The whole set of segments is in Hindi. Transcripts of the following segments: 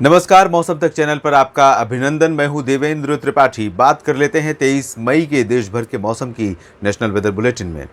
नमस्कार, मौसम तक चैनल पर आपका अभिनंदन। मैं हूं देवेंद्र त्रिपाठी। बात कर लेते हैं 23 मई के देश भर के मौसम की नेशनल वेदर बुलेटिन में।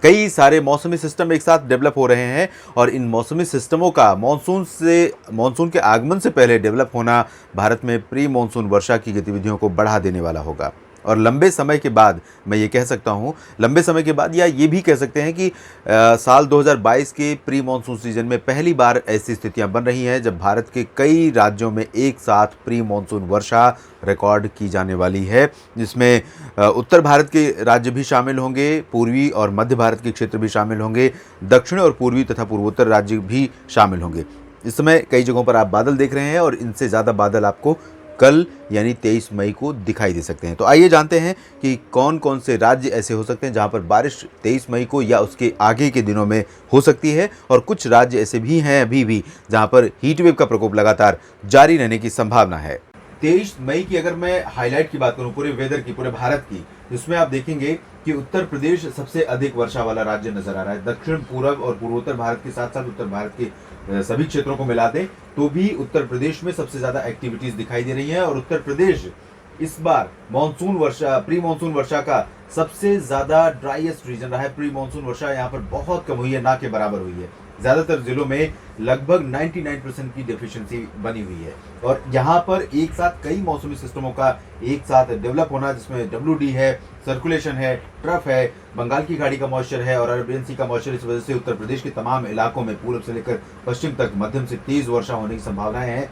कई सारे मौसमी सिस्टम एक साथ डेवलप हो रहे हैं और इन मौसमी सिस्टमों का मानसून के आगमन से पहले डेवलप होना भारत में प्री मानसून वर्षा की गतिविधियों को बढ़ा देने वाला होगा। और लंबे समय के बाद, मैं ये कह सकता हूँ लंबे समय के बाद, या ये भी कह सकते हैं कि साल 2022 के प्री मानसून सीजन में पहली बार ऐसी स्थितियां बन रही हैं जब भारत के कई राज्यों में एक साथ प्री मानसून वर्षा रिकॉर्ड की जाने वाली है, जिसमें उत्तर भारत के राज्य भी शामिल होंगे, पूर्वी और मध्य भारत के क्षेत्र भी शामिल होंगे, दक्षिण और पूर्वी तथा पूर्वोत्तर राज्य भी शामिल होंगे। इस समय कई जगहों पर आप बादल देख रहे हैं और इनसे ज़्यादा बादल आपको कल यानी 23 मई को दिखाई दे सकते हैं। तो आइए जानते हैं कि कौन कौन से राज्य ऐसे हो सकते हैं जहां पर बारिश 23 मई को या उसके आगे के दिनों में हो सकती है, और कुछ राज्य ऐसे भी हैं अभी भी जहां पर हीट वेव का प्रकोप लगातार जारी रहने की संभावना है। 23 मई की अगर मैं हाईलाइट की बात करूं पूरे वेदर की, पूरे भारत की, जिसमें आप देखेंगे कि उत्तर प्रदेश सबसे अधिक वर्षा वाला राज्य नजर आ रहा है। दक्षिण पूर्व और पूर्वोत्तर भारत के साथ साथ उत्तर भारत के सभी क्षेत्रों को मिला दें तो भी उत्तर प्रदेश में सबसे ज्यादा एक्टिविटीज दिखाई दे रही है। और उत्तर प्रदेश इस बार प्री मानसून वर्षा का सबसे ज्यादा ड्राईएस्ट रीजन रहा है। प्री मानसून वर्षा यहाँ पर बहुत कम हुई है, ना के बराबर हुई है। ज्यादातर जिलों में लगभग 99% की डेफिशिएंसी बनी हुई है। और यहाँ पर एक साथ कई मौसमी सिस्टमों का एक साथ डेवलप होना, जिसमें WD है, सर्कुलेशन है, ट्रफ है, बंगाल की खाड़ी का मॉइस्चर है और अरबियन सी का मॉइस्चर, इस वजह से उत्तर प्रदेश के तमाम इलाकों में पूर्व से लेकर पश्चिम तक मध्यम से तेज वर्षा होने की संभावनाएं हैं।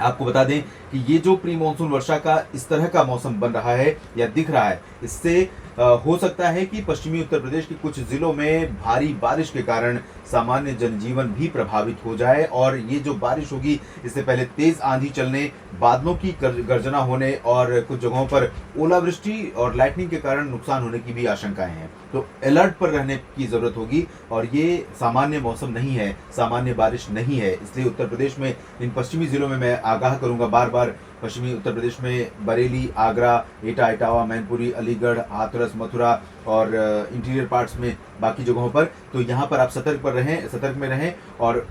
आपको बता दें कि ये जो प्री मानसून वर्षा का इस तरह का मौसम बन रहा है या दिख रहा है, इससे हो सकता है कि पश्चिमी उत्तर प्रदेश के कुछ जिलों में भारी बारिश के कारण सामान्य जनजीवन भी प्रभावित हो जाए। और ये जो बारिश होगी, इससे पहले तेज आंधी चलने, बादलों की गर्जना होने और कुछ जगहों पर ओलावृष्टि और लाइटनिंग के कारण नुकसान होने की भी आशंकाएं हैं। तो अलर्ट पर रहने की जरूरत होगी। और ये सामान्य मौसम नहीं है, सामान्य बारिश नहीं है, इसलिए उत्तर प्रदेश में इन पश्चिमी जिलों में मैं आगाह करूंगा बार बार। पश्चिमी उत्तर प्रदेश में बरेली, आगरा, एटा, इटावा, मैनपुरी, अलीगढ़, हाथरस, मथुरा और इंटीरियर पार्ट्स में बाकी जगहों पर, तो यहाँ पर आप सतर्क में रहें। और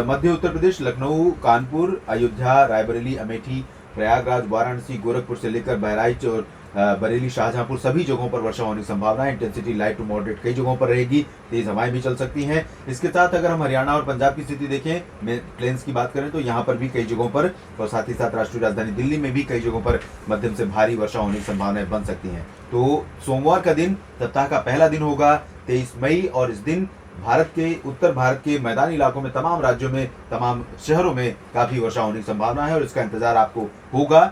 मध्य उत्तर प्रदेश, लखनऊ, कानपुर, अयोध्या, रायबरेली, अमेठी, प्रयागराज, वाराणसी, गोरखपुर से लेकर बहराइच और बरेली, शाहजहांपुर, सभी जगहों पर वर्षा होने की संभावना है। इंटेंसिटी लाइट टू मॉडरेट कई जगहों पर रहेगी, तेज हवाएं भी चल सकती हैं। इसके साथ अगर हम हरियाणा और पंजाब की स्थिति देखें, प्लेन्स की बात करें, तो यहाँ पर भी कई जगहों पर और साथ ही साथ राष्ट्रीय राजधानी दिल्ली में भी कई जगहों पर मध्यम से भारी वर्षा होने की संभावनाएं बन सकती हैं। तो सोमवार का दिन सप्ताह का पहला दिन होगा 23 मई, और इस दिन उत्तर भारत के मैदानी इलाकों में, तमाम राज्यों में, तमाम शहरों में काफी वर्षा होने की संभावना है और इसका इंतजार आपको होगा।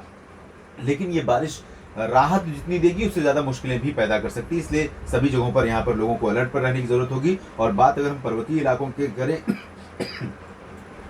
लेकिन ये बारिश राहत जितनी देगी उससे ज्यादा मुश्किलें भी पैदा कर सकती है, इसलिए सभी जगहों पर यहाँ पर लोगों को अलर्ट पर रहने की जरूरत होगी। और बात अगर हम पर्वतीय इलाकों की करें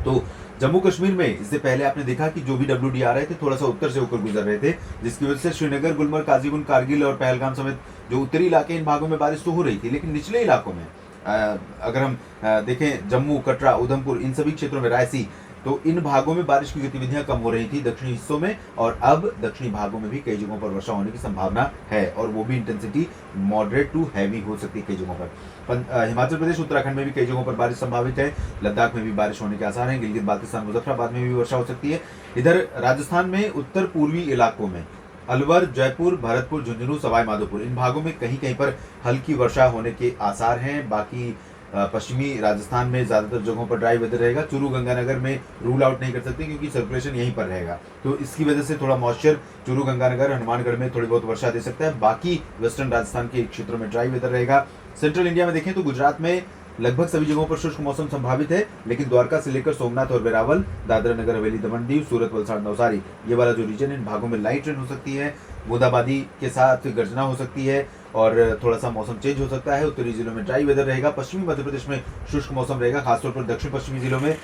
तो जम्मू कश्मीर में इससे पहले आपने देखा कि जो भी WD आ रहे थे थोड़ा सा उत्तर से होकर गुजर रहे थे, जिसकी वजह से श्रीनगर, गुलमर्ग, काजीगुंड, कारगिल और पहलगाम समेत जो उत्तरी इलाके, इन भागों में बारिश तो हो रही थी। लेकिन निचले इलाकों में अगर हम देखें, जम्मू, कटरा, उधमपुर, इन सभी क्षेत्रों में, रायसी, तो इन भागों में बारिश की गतिविधियां कम हो रही थी दक्षिणी हिस्सों में। और अब दक्षिणी भागों में भी कई जगहों पर वर्षा होने की संभावना है, और वो भी इंटेंसिटी मॉडरेट टू हैवी हो सकती है कई जगहों पर। हिमाचल प्रदेश, उत्तराखंड में भी कई जगहों पर बारिश संभावित है। लद्दाख में भी बारिश होने के आसार हैं। गिलगित बाल्टिस्तान, मुजफ्फराबाद में भी वर्षा हो सकती है। इधर राजस्थान में उत्तर पूर्वी इलाकों में अलवर, जयपुर, भरतपुर, झुंझुनू, सवाई माधोपुर, इन भागों में कहीं कहीं पर हल्की वर्षा होने के आसार हैं। बाकी पश्चिमी राजस्थान में ज्यादातर जगहों पर ड्राई वेदर रहेगा। चूरू, गंगानगर में रूल आउट नहीं कर सकते क्योंकि सर्कुलेशन यहीं पर रहेगा, तो इसकी वजह से थोड़ा मॉइस्चर चूरू, गंगानगर, हनुमानगढ़ में थोड़ी बहुत वर्षा दे सकता है। बाकी वेस्टर्न राजस्थान के क्षेत्रों में ड्राई वेदर रहेगा। सेंट्रल इंडिया में देखें तो गुजरात में लगभग सभी जगहों पर शुष्क मौसम संभावित है, लेकिन द्वारका से लेकर सोमनाथ और वेरावल, दादरा नगर हवेली, दमन दीव, सूरत, वलसाड़, नवसारी, ये वाला जो रीजन है, इन भागों में लाइट रेन हो सकती है, बूंदाबांदी के साथ गर्जना हो सकती है और थोड़ा सा मौसम चेंज हो सकता है। उत्तरी जिलों में ड्राई वेदर रहेगा। पश्चिमी मध्य प्रदेश में शुष्क मौसम रहेगा, खासतौर पर दक्षिण पश्चिमी जिलों में,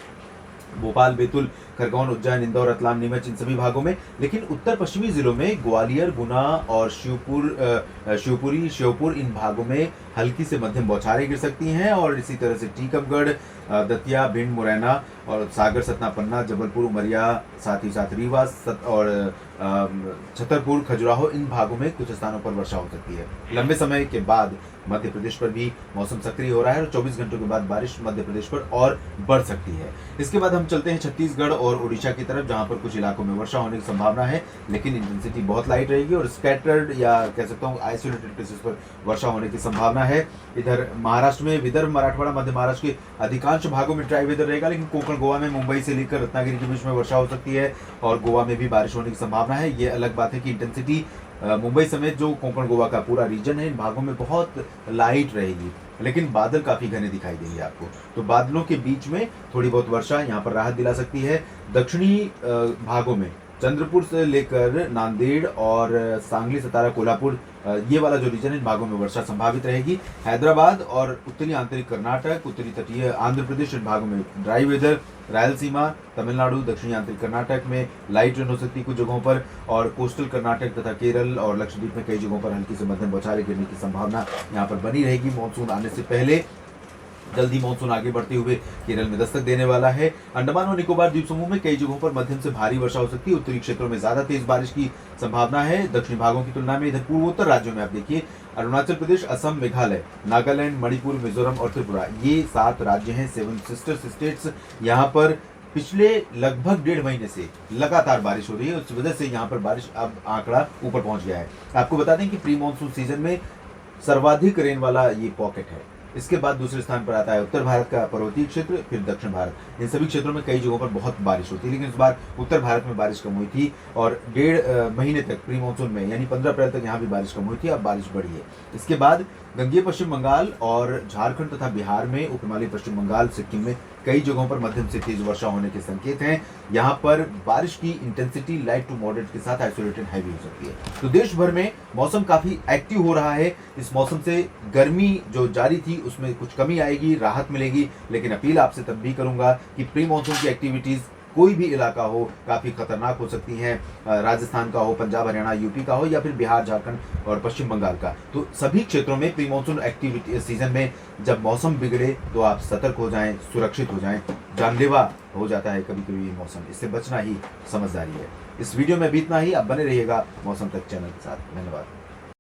भोपाल, बैतूल, खरगोन, उज्जैन, इंदौर, रतलाम, नीमच, इन सभी भागों में। लेकिन उत्तर पश्चिमी जिलों में ग्वालियर, गुना और श्योपुर, इन भागों में हल्की से मध्यम बौछारें गिर सकती हैं। और इसी तरह से टीकमगढ़, दतिया, भिंड, मुरैना और सागर, सतना, पन्ना, जबलपुर, उमरिया, साथ ही साथ रीवा और छतरपुर, खजुराहो, इन भागों में कुछ स्थानों पर वर्षा हो सकती है। लंबे समय के बाद मध्य प्रदेश पर भी मौसम सक्रिय हो रहा है और 24 घंटों के बाद बारिश मध्य प्रदेश पर और बढ़ सकती है। इसके बाद हम चलते हैं छत्तीसगढ़ और उड़ीसा की तरफ, जहां पर कुछ इलाकों में वर्षा होने की संभावना है, लेकिन इंटेंसिटी बहुत लाइट रहेगी और स्कैटर्ड या कह सकता हूँ आइसोलेटेड प्लेसेस पर वर्षा होने की संभावना है। इधर महाराष्ट्र में विदर्भ, मराठवाड़ा, मध्य महाराष्ट्र के अधिकांश भागों में ड्राई वेदर रहेगा, लेकिन कोंकण, गोवा में मुंबई से लेकर रत्नागिरी के बीच में वर्षा हो सकती है और गोवा में भी बारिश होने की संभावना है। ये अलग बात है कि इंटेंसिटी मुंबई समेत जो कोंकण गोवा का पूरा रीजन है, इन भागों में बहुत लाइट रहेगी, लेकिन बादल काफी घने दिखाई देंगे आपको। तो बादलों के बीच में थोड़ी बहुत वर्षा यहाँ पर राहत दिला सकती है। दक्षिणी भागों में चंद्रपुर से लेकर नांदेड़ और सांगली, सतारा, कोल्हापुर, ये वाला जो रीजन है, इन भागों में वर्षा संभावित रहेगी। हैदराबाद और उत्तरी आंतरिक कर्नाटक, उत्तरी तटीय आंध्र प्रदेश, इन भागों में ड्राई वेदर। रायलसीमा, तमिलनाडु, दक्षिणी आंतरिक कर्नाटक में लाइट रेन हो सकती है कुछ जगहों पर, और कोस्टल कर्नाटक तथा केरल और लक्षद्वीप में कई जगहों पर हल्की से मध्यम बौछारें गिरने की संभावना यहाँ पर बनी रहेगी। मानसून आने से पहले जल्दी मानसून आगे बढ़ते हुए केरल में दस्तक देने वाला है। अंडमान और निकोबार द्वीप समूह में कई जगहों पर मध्यम से भारी वर्षा हो सकती है। उत्तरी क्षेत्रों में ज्यादा तेज बारिश की संभावना है दक्षिणी भागों की तुलना में। इधर पूर्वोत्तर राज्यों में आप देखिए, अरुणाचल प्रदेश, असम, मेघालय, नागालैंड, मणिपुर, मिजोरम और त्रिपुरा, ये 7 राज्य हैं, 7 सिस्टर स्टेट्स। यहाँ पर पिछले लगभग 1.5 महीने से लगातार बारिश हो रही है, उस वजह से यहाँ पर बारिश अब आंकड़ा ऊपर पहुंच गया है। आपको बता दें कि प्री मानसून सीजन में सर्वाधिक रेन वाला ये पॉकेट है। इसके बाद दूसरे स्थान पर आता है उत्तर भारत का पर्वतीय क्षेत्र, फिर दक्षिण भारत। इन सभी क्षेत्रों में कई जगहों पर बहुत बारिश होती है, लेकिन इस बार उत्तर भारत में बारिश कम हुई थी और 1.5 महीने तक प्री मानसून में यानी 15 अप्रैल तक यहाँ भी बारिश कम हुई थी, अब बारिश बढ़ी है। इसके बाद गंगेय पश्चिम बंगाल और झारखंड तथा बिहार में, उपहिमालय पश्चिम बंगाल, सिक्किम में कई जगहों पर मध्यम से तेज वर्षा होने के संकेत हैं। यहाँ पर बारिश की इंटेंसिटी लाइट टू मॉडरेट के साथ आइसोलेटेड हैवी हो सकती है। तो देश भर में मौसम काफी एक्टिव हो रहा है। इस मौसम से गर्मी जो जारी थी उसमें कुछ कमी आएगी, राहत मिलेगी, लेकिन अपील आपसे तब भी करूंगा कि प्री मानसून की एक्टिविटीज कोई भी इलाका हो काफी खतरनाक हो सकती हैं। राजस्थान का हो, पंजाब, हरियाणा, यूपी का हो या फिर बिहार, झारखंड और पश्चिम बंगाल का, तो सभी क्षेत्रों में प्री मानसून एक्टिविटी सीजन में जब मौसम बिगड़े तो आप सतर्क हो जाएं, सुरक्षित हो जाएं। जानलेवा हो जाता है कभी कभी ये मौसम, इससे बचना ही समझदारी है। इस वीडियो में भी इतना ही। आप बने रहिएगा मौसम तक चैनल के साथ। धन्यवाद।